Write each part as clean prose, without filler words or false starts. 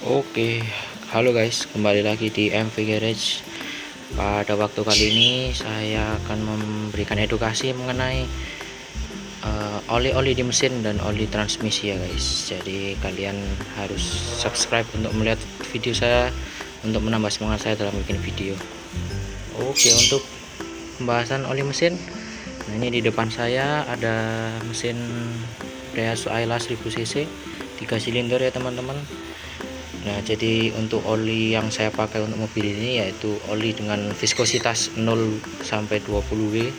Oke, halo guys, kembali lagi di MV Garage. Pada waktu kali ini saya akan memberikan edukasi mengenai oli-oli di mesin dan oli transmisi ya guys. Jadi kalian harus subscribe untuk melihat video saya untuk menambah semangat saya dalam bikin video. Oke, untuk pembahasan oli mesin. Nah, ini di depan saya ada mesin Daihatsu Ayla 1000 cc 3 silinder ya teman-teman. Nah, jadi untuk oli yang saya pakai untuk mobil ini yaitu oli dengan viskositas 0 sampai 20 W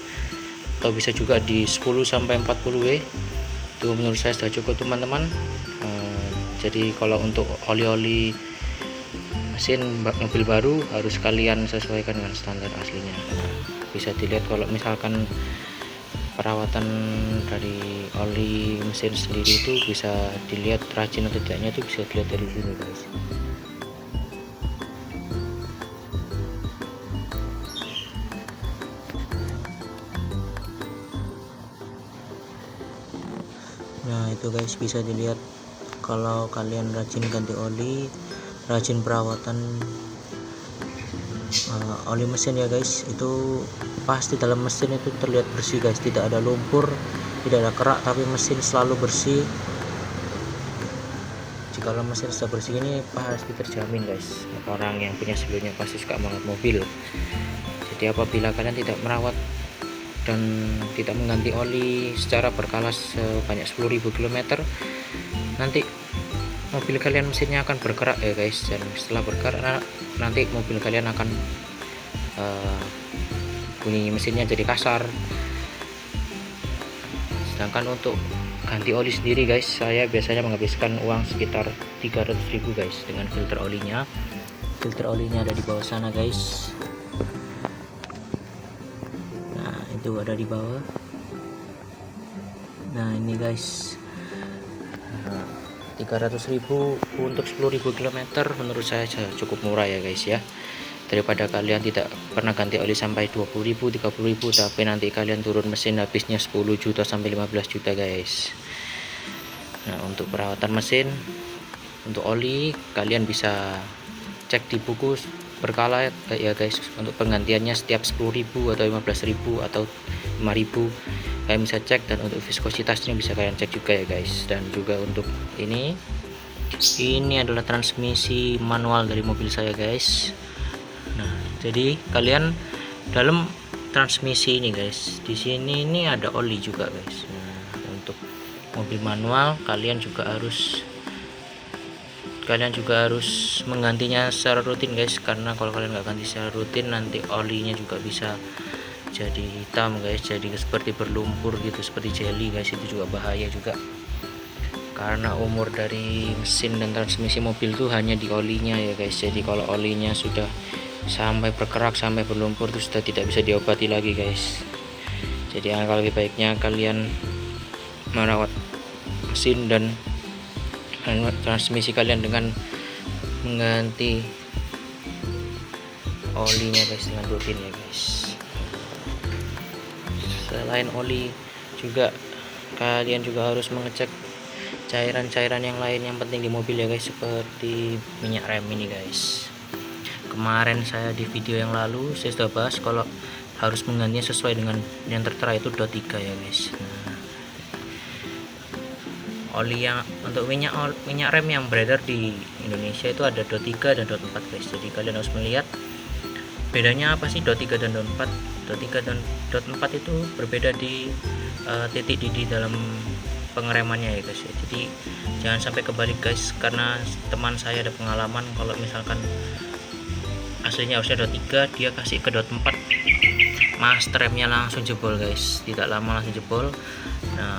atau bisa juga di 10 sampai 40 W. Itu menurut saya sudah cukup teman-teman. Jadi kalau untuk oli-oli mesin mobil baru harus kalian sesuaikan dengan standar aslinya. Bisa dilihat kalau misalkan perawatan dari oli mesin sendiri itu bisa dilihat rajin atau tidaknya itu bisa dilihat dari sini guys. Nah itu guys, bisa dilihat kalau kalian rajin ganti oli, rajin perawatan oli mesin ya guys, itu pasti dalam mesin itu terlihat bersih guys, tidak ada lumpur, tidak ada kerak, tapi mesin selalu bersih. Jika mesin sudah bersih ini pasti terjamin guys, orang yang punya sebelumnya pasti suka banget mobil. Jadi apabila kalian tidak merawat dan tidak mengganti oli secara berkala sebanyak 10.000 km, nanti mobil kalian mesinnya akan bergerak ya guys, dan setelah bergerak nanti mobil kalian akan bunyi mesinnya jadi kasar. Sedangkan untuk ganti oli sendiri guys, saya biasanya menghabiskan uang sekitar 300.000 guys dengan filter olinya. Filter olinya ada di bawah sana guys. Nah itu ada di bawah. Nah ini guys, 300.000 untuk 10.000 km menurut saya cukup murah ya guys ya, daripada kalian tidak pernah ganti oli sampai 20.000 30.000 tapi nanti kalian turun mesin habisnya 10 juta sampai 15 juta guys. Nah untuk perawatan mesin, untuk oli kalian bisa cek di buku berkala ya guys. Untuk penggantiannya setiap 10.000 atau 15.000 atau 5.000 kalian bisa cek, dan untuk viskositasnya bisa kalian cek juga ya guys. Dan juga untuk ini adalah transmisi manual dari mobil saya guys. Nah jadi kalian dalam transmisi ini guys, di sini ini ada oli juga guys. Nah, untuk mobil manual kalian juga harus menggantinya secara rutin guys, karena kalau kalian nggak ganti secara rutin nanti olinya juga bisa jadi hitam guys, jadi seperti berlumpur gitu, seperti jelly guys. Itu juga bahaya juga, karena umur dari mesin dan transmisi mobil itu hanya di olinya ya guys. Jadi kalau olinya sudah sampai berkerak, sampai berlumpur, itu sudah tidak bisa diobati lagi guys. Jadi alangkah lebih baiknya kalian merawat mesin dan transmisi kalian dengan mengganti olinya guys dengan rutin ya guys. Selain oli juga kalian juga harus mengecek cairan-cairan yang lain yang penting di mobil ya guys, seperti minyak rem ini guys. Kemarin saya di video yang lalu saya sudah bahas kalau harus menggantinya sesuai dengan yang tertera itu DOT 3 ya guys. Nah, oli yang untuk minyak rem yang beredar di Indonesia itu ada DOT 3 dan DOT 4 guys. Jadi kalian harus melihat bedanya apa sih DOT 3 dan DOT 4. DOT 3 dan DOT 4 itu berbeda di titik di dalam pengeremannya ya guys ya. Jadi jangan sampai kebalik guys, karena teman saya ada pengalaman kalau misalkan aslinya harusnya DOT 3 dia kasih ke DOT 4, master remnya langsung jebol guys, tidak lama langsung jebol. Nah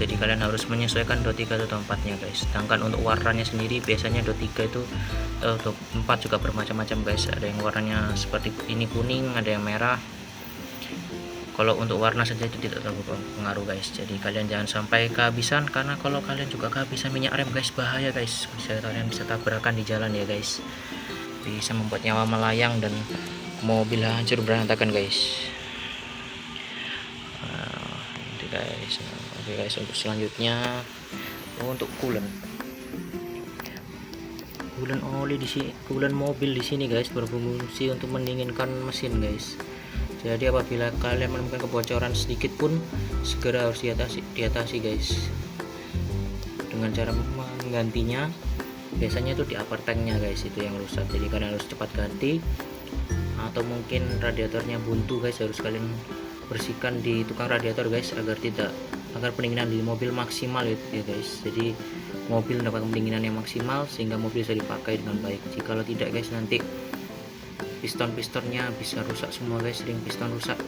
jadi kalian harus menyesuaikan DOT 3 atau 4 nya guys. Sedangkan untuk warnanya sendiri biasanya DOT 3 itu DOT 4 juga bermacam-macam guys. Ada yang warnanya seperti ini kuning, ada yang merah. Kalau untuk warna saja itu tidak terlalu pengaruh guys. Jadi kalian jangan sampai kehabisan, karena kalau kalian juga kehabisan minyak rem guys, bahaya guys. Kalian bisa tabrakan di jalan ya guys, bisa membuat nyawa melayang dan mobil hancur berantakan guys. Itu guys. Oke guys, untuk selanjutnya untuk coolant. coolant oli di sini, coolant mobil di sini guys, berfungsi untuk mendinginkan mesin guys. Jadi apabila kalian menemukan kebocoran sedikit pun segera harus diatasi guys. Dengan cara menggantinya, biasanya itu di upper tanknya guys, itu yang rusak. Jadi kalian harus cepat ganti, atau mungkin radiatornya buntu guys, harus kalian bersihkan di tukang radiator guys, agar pendinginan di mobil maksimal ya guys. Jadi mobil dapat pendinginan yang maksimal sehingga mobil bisa dipakai dengan baik. Jikalau tidak guys, nanti pistonnya bisa rusak semua guys. Ring piston rusak,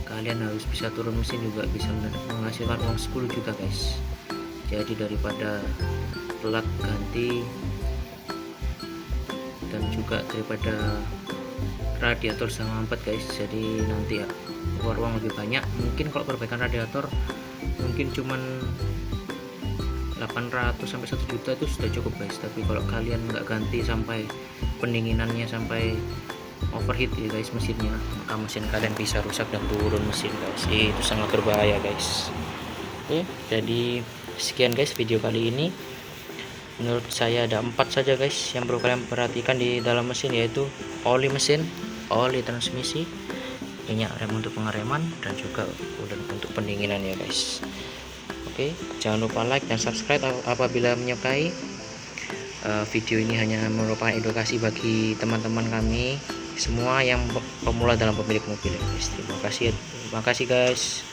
kalian harus bisa turun mesin juga, bisa menghasilkan uang 10 juta guys. Jadi daripada telat ganti, dan juga daripada radiator sama mampet guys, jadi nanti ya keluar uang lebih banyak. Mungkin kalau perbaikan radiator mungkin cuman 800 sampai 1 juta itu sudah cukup guys. Tapi kalau kalian nggak ganti sampai pendinginannya sampai overheat ya guys mesinnya, maka mesin kalian bisa rusak dan turun mesin guys. Itu sangat berbahaya guys. Oke, jadi sekian guys video kali ini. Menurut saya ada 4 saja guys yang perlu kalian perhatikan di dalam mesin, yaitu oli mesin, oli transmisi, minyak rem untuk pengereman, dan juga coolant untuk pendinginan ya guys. Oke, jangan lupa like dan subscribe apabila menyukai. Video ini hanya merupakan edukasi bagi teman-teman kami semua yang pemula dalam pemilik mobil ya guys. Terima kasih guys.